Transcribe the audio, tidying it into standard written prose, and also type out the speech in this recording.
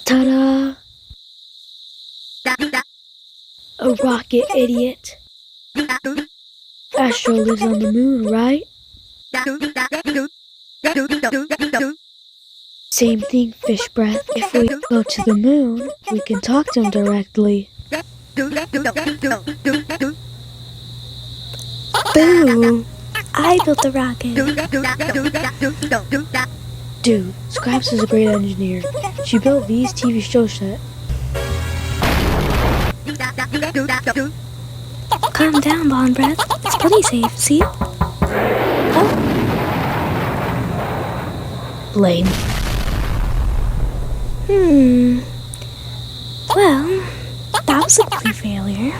Ta-da! A rocket, idiot. Astro lives on the moon, right? Same thing, fish breath. If we go to the moon, we can talk to him directly. Boo! I built the rocket. Dude, Scraps is a great engineer. She built V's TV show set. Calm down, Bond Breath. It's pretty safe, see? Oh, Lame. Well, that was a complete failure.